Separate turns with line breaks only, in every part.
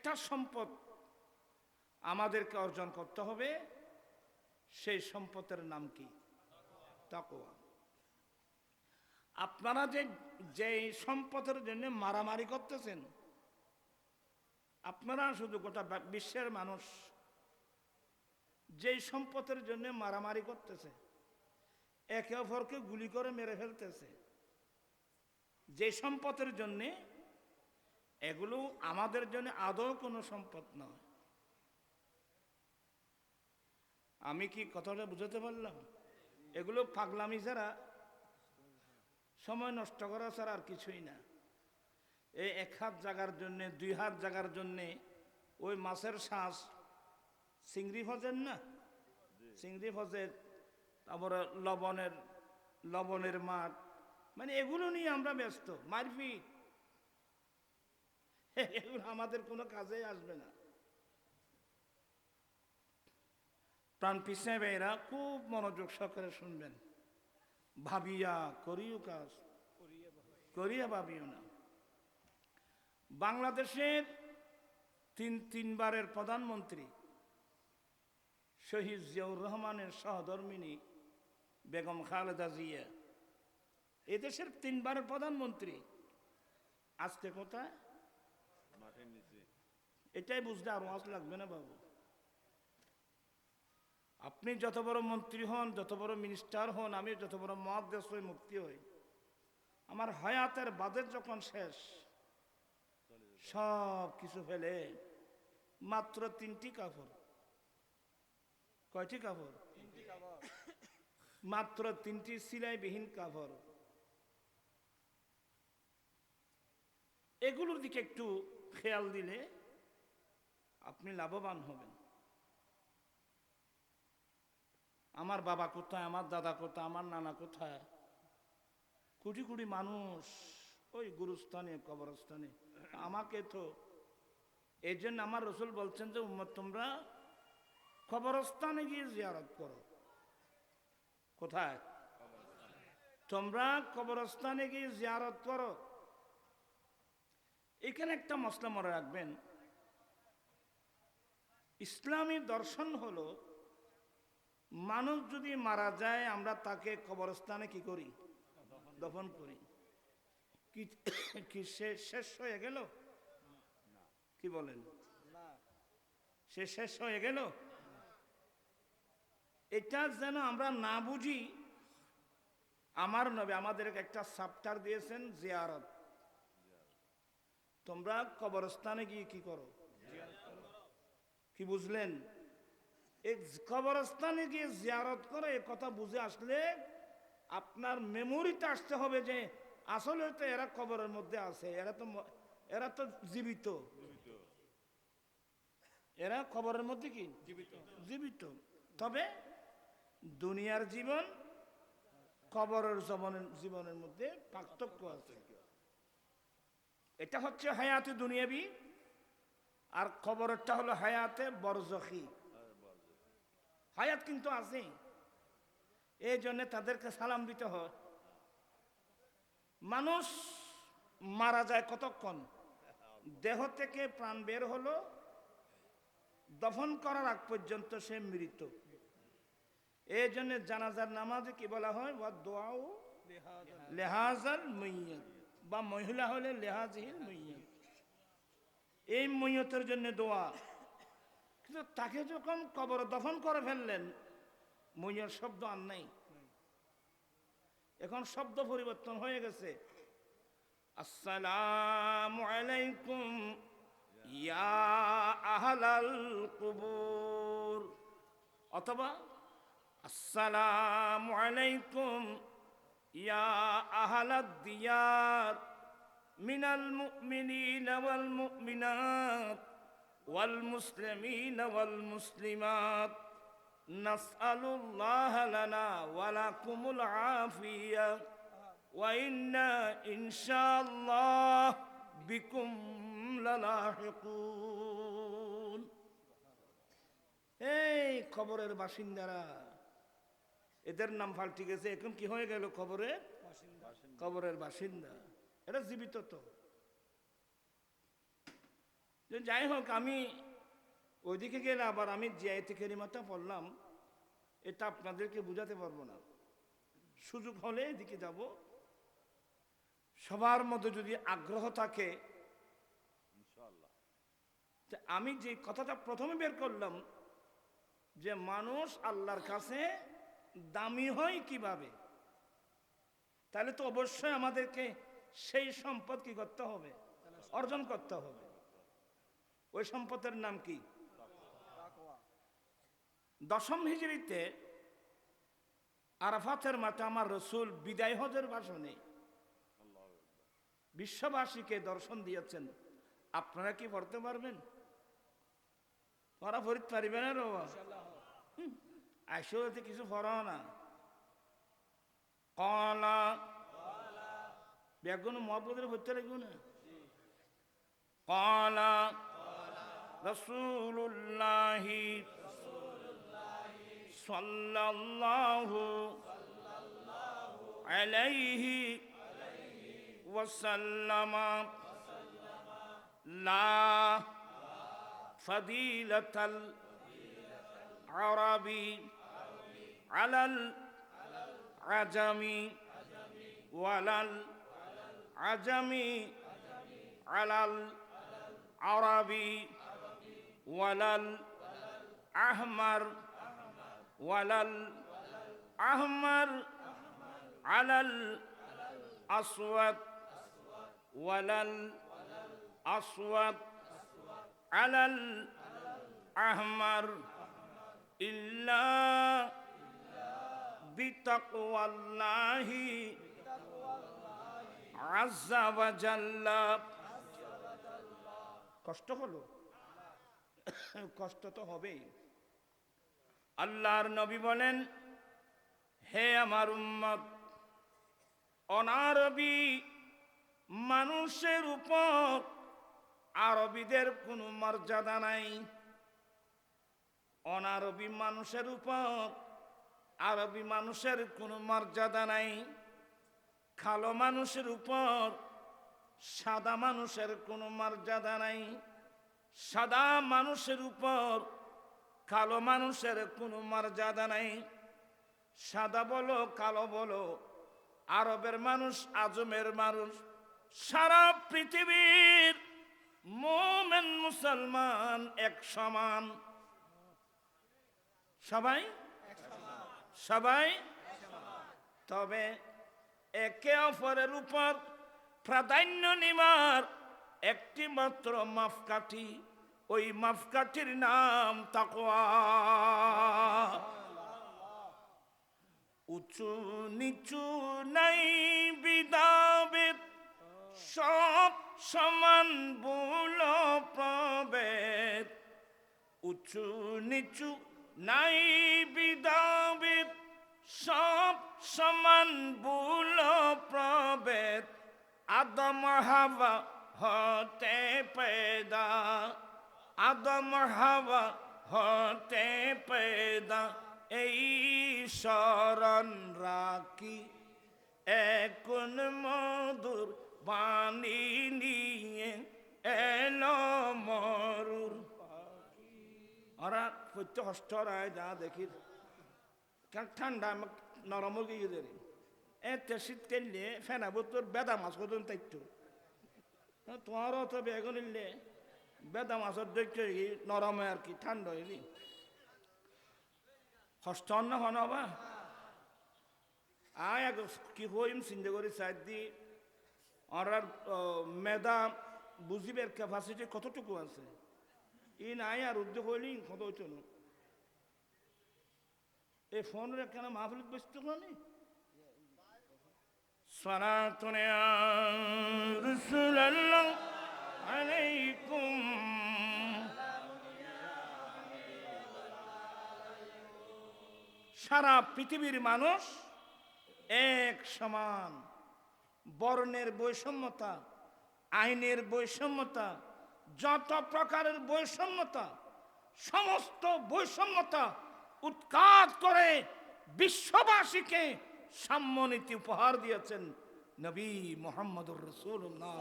একটা সম্পদ আমাদেরকে অর্জন করতে হবে, সেই সম্পদের নাম কি? তাকওয়া। আপনারা যে সম্পদের জন্য মারামারি করতেছেন, আপনারা শুধু গোটা বিশ্বের মানুষ যেই সম্পদের জন্য মারামারি করতেছে, একে অপরকে গুলি করে মেরে ফেলতেছে, যে সম্পদের জন্য, এগুলো আমাদের জন্য আদৌ কোনো সম্পদ নয়। আমি কি কথাটা বুঝাতে পারলাম? এগুলো পাগলামি ছাড়া, সময় নষ্ট করা ছাড়া আর কিছুই না। এই 1 হাত জায়গার জন্যে, 2 হাত জায়গার জন্যে ওই মাছের শ্বাস, চিংড়ি ফজের না, চিংড়ি ফজের, তারপরে লবণের মাঠ, মানে এগুলো নিয়ে আমরা ব্যস্ত, মারপিট, এগুলো আমাদের কোনো কাজে আসবে না। প্রাণ পিছনে বেয়েরা খুব মনোযোগ সহকারে শুনবেন। ভাবিয়া করিও কাজ, করিয়া ভাবিও না। বাংলাদেশের তিনবারের প্রধানমন্ত্রী শহীদ জিয়াউর রহমানের সহধর্মিণী বেগম খালেদা জিয়া, এদেশের 3বারের প্রধানমন্ত্রী, আজকে কোথায়? মাঠের নিচে। এটাই বুঝতে আর ওয়াজ লাগবে না বাবু। আপনি যত বড় মন্ত্রী হন, যত বড় মিনিস্টার হন, আমি যত বড় মুহাদ্দিস হই, মুফতি হই, আমার হায়াতের বাজেট যখন শেষ, সব কিছু ফেলে মাত্র 3টি কাপড়। কয়টি কাপড়? মাত্র 3টি সিলাইবিহীন কাপড়। এগুলোর দিকে একটু খেয়াল দিলে আপনি লাভবান হবেন। আমার বাবা কোথায়, আমার দাদা কোথায়, আমার নানা কোথায়, কোটি কোটি মানুষ ওই গুরুস্থানে, কবরস্থানে। আমাকে তো এই জন্য আমার রসুল বলছেন যে উম্মত তোমরা কবরস্থানে গিয়ে জিয়ারত করো। কোথায়? তোমরা কবরস্থানে গিয়ে জিয়ারত করো। এখানে একটা মসলা মনে রাখবেন, ইসলামী দর্শন হলো মানুষ যদি মারা যায় আমরা তাকে কবরস্থানে কি করি? দফন করি। কি সে শেষ হয়ে গেল? কি বলেন? সে শেষ হয়ে গেল? এটা যেন আমরা না বুঝি, আমার নবী আমাদেরকে একটা চ্যাপ্টার দিয়েছেন, জিয়ারত। তোমরা কবরস্থানে গিয়ে কি করো? কি বুঝলেন? এই কবরস্থানে গিয়ে জিয়ারত করে এ কথা বুঝে আসলে আপনার মেমোরিতে আসতে হবে যে আসলে তো এরা কবরের মধ্যে আছে, এরা তো জীবিত, এরা কবরের মধ্যে কি জীবিত। তবে দুনিয়ার জীবন কবরের জীবনের মধ্যে পার্থক্য আছে। এটা হচ্ছে হায়াতে দুনিয়াবি, আর কবরেরটা হলো হায়াতে বরজখী। হায়াত কিন্তু আছে, এই জন্য তাদেরকে সালাম দিতে হয়। মানুষ মারা যায় কতক্ষণ? দেহ থেকে প্রাণ বের হলো, দফন করার আগ পর্যন্ত সে মৃত। এই জন্য জানাজার নামাজে কি বলা হয়? ওয়া দোয়াও লেহাজাল মাইয়্যিত, বা মহিলা হলে লেহাজিল মাইয়্যিত, এই মাইয়্যিতের জন্য দোয়া। কিন্তু তাকে যখন কবর দফন করে ফেললেন, মাইয়্যিত শব্দ আর নাই, এখন শব্দ পরিবর্তন হয়ে গেছে। আসসালামু আলাইকুম ইয়া আহলাল কুবুর, অথবা আসসালামু আলাইকুম ইয়া আহলাদ দিয়ার মিনাল মুমিনিনা ওয়াল মুমিনাত ওয়াল মুসলিমিনা ওয়াল মুসলিমাত নাসআলুল্লাহা লানা ওয়া লাকুমুল আফিয়া ওয়া ইন্না ইনশাআল্লাহ বিকুম লালাহিকুন। এই কবরের বাসিন্দারা, এদের নাম পাল্টে গেছে, এখন কি হয়ে গেল? কবরের বাসিন্দা। এরা জীবিত তো। যে যাই হোক, আমি ওইদিকে গেলে আবার আমি যে আয়াতে কারিমাটা পড়লাম এটা আপনাদেরকে বুঝাতে পারবো না। সুযোগ হলে এদিকে যাব। সবার মধ্যে যদি আগ্রহ থাকে, আমি যে কথাটা প্রথমে বের করলাম যে মানুষ আল্লাহর কাছে দামি হয় কিভাবে, তাহলে তো অবশ্যই আমাদেরকে সেই সম্পদ কি করতে হবে, অর্জন করতে হবে। ওই সম্পদের নাম কি? দশম হিজরিতে আরাফাতের মাঠে আমার রসুল বিদায় হজের ভাষণে বিশ্ববাসীকে দর্শন দিয়েছেন। আপনারা কি পড়তে পারবেন? পড়া পড়তে পারবেন না? আসলে কিছু পড়া না। কলা বেগুন মহাপুদের পড়তে লাগবে না। কলা রাসূলুল্লাহি সাল্লাল্লাহু আলাইহি ওয়াসাল্লাম লা ফাদিলাতাল আরাবি আলাল আজামি ওয়ালাল আজামি আলাল আরাবি ওয়ালাল আহমার ওয়ালাল আহমার আলাল আসওয়াদ ওয়ালাল আসওয়াদ আলাল আহমার ইল্লা বিতাকওয়াল্লাহি আযজা ওয়া জাল্লা। কষ্ট হলো? কষ্ট তো হবেই। আল্লাহর নবী বলেন, হে আমার উম্মত, অনারবি মানুষের উপর আরবিদের কোনো মর্যাদা নাই। অনারবি মানুষের উপর আরবি মানুষের কোনো মর্যাদা নাই। কালো মানুষের উপর সাদা মানুষের কোনো মর্যাদা নাই। সাদা মানুষের উপর কালো মানুষের কোনো মর্যাদা নাই। সাদা বলো কালো বলো, আরবের মানুষ আজমের মানুষ, সারা পৃথিবীর মুমিন মুসলমান এক সমান। সবাই সবাই তবে একে অপরের উপর প্রাধান্য নিবার একটি মাত্র মাপকাঠি, ওই মাপকাঠির নাম তাকওয়া। উঁচু নিচু নাই বিদাবেদ, সব সমান ভুল প্রভেদ। উঁচু নিচু নাই বিদাবেদ, সব সমান ভুল প্রভেদ। আদম হাওয়া হতে পেদা, আদম হাওয়া হতে পেদা। এই শরণ রাখি এখন মধুর বাণী নিয়ে এলো মরুর। ওরা প্রত্যেক হষ্ট রায় যা দেখি ঠান্ডা নরম গিয়ে দেরি এতে শীত কেললে ফেনা বোতর বেদা মাছ কত তাইতো তোমারও তো বেগুন নিলে বেদা মাছের দেখতে নরম হয় আর কি, ঠান্ডা হইলি হষ্ট না হনবা। আয় আগে কি হইম চিন্তা করি সাইড দি আর মেধা বুঝিবের ক্যাপাসিটি কতটুকু আছে ই নাই। আর উদ্যোগ হইলি কত হইতো না। এই ফোনের কেন মাহফিল ব্যস্ত করি সালাতুন ইয়া রাসূলুল্লাহ আলাইকুম। সারা পৃথিবীর মানুষ এক সমান। বর্ণের বৈষম্যতা, আইনের বৈষম্যতা, যত প্রকারের বৈষম্যতা, সমস্ত বৈষম্যতা উৎখাত করে বিশ্ববাসীকে সাম্যনীতি উপহার দিয়েছেন নবী মুহাম্মদুর রাসূলুল্লাহ।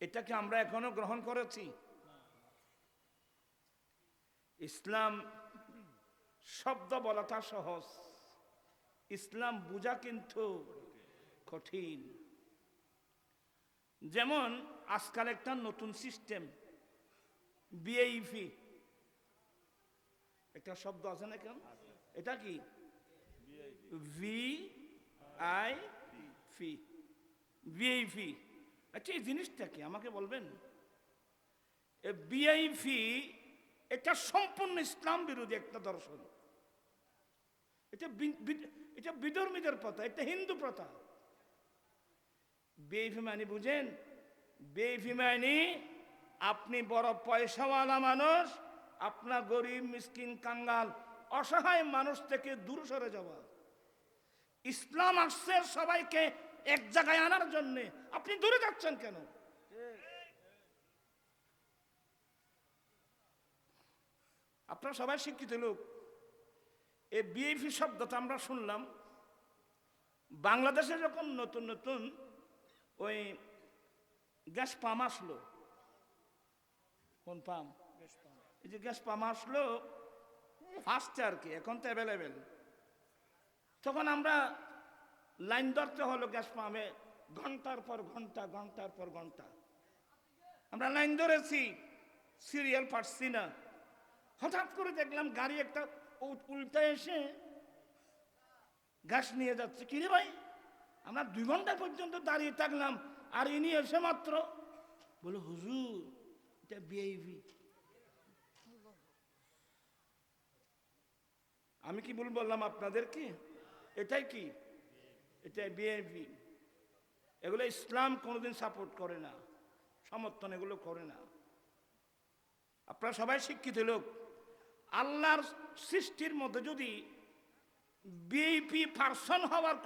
এটাকে আমরা এখনো গ্রহণ করেছি? ইসলাম শব্দ বলাটা সহজ, ইসলাম বুঝা কিন্তু কঠিন। যেমন আজকাল একটা নতুন সিস্টেম, বিএইপি একটা শব্দ আছে না কেন? এটা কি? VIP, VIP. আচ্ছা, এই জিনিসটা কি আমাকে বলবেন? ভিআইপি এটা সম্পূর্ণ ইসলাম বিরোধী একটা দর্শন। এটা বিধর্মীদের প্রথা, এটা হিন্দু প্রথা। ভিআইপি মানে বুঝেন? ভিআইপি মানে আপনি বড় পয়সাওয়ালা মানুষ, আপনার গরিব মিসকিন কাঙ্গাল অসহায় মানুষ থেকে দূর সরে যাওয়া। ইসলাম আসছে সবাইকে এক জায়গায় আনার জন্য, আপনি দূরে যাচ্ছেন কেন? আপনারা সবাই শিক্ষিত লোক, এই বিএপি শব্দটা আমরা শুনলাম বাংলাদেশে যখন নতুন নতুন ওই গ্যাস পাম্প আসলো। কোন পাম্প? এই যে গ্যাস পাম্প আসলো ফার্স্টে আর কি, এখন তো অ্যাভেলেবেল। তখন আমরা লাইন ধরতে হলো গ্যাস পাম্পে, ঘন্টার পর ঘন্টা, ঘন্টার পর ঘন্টা আমরা লাইন ধরেছি, সিরিয়াল পাচ্ছি না। হঠাৎ করে দেখলাম গাড়ি একটা উল্টা এসে গ্যাস নিয়ে যাচ্ছে। কিরে ভাই, আমরা 2 ঘন্টা পর্যন্ত দাঁড়িয়ে থাকলাম, আর ইনি এসে মাত্র বলে হুজুর এটা বিআইপি। আমি কি ভুল বললাম আপনাদের? কি এটাই কি? এটা বিআইপি। এগুলো ইসলাম কোনোদিন সাপোর্ট করে না, সমর্থন এগুলো করে না। আপনারা সবাই শিক্ষিত লোক, আল্লাহর সৃষ্টির মধ্যে যদি বিআইপি পার্সন হওয়ার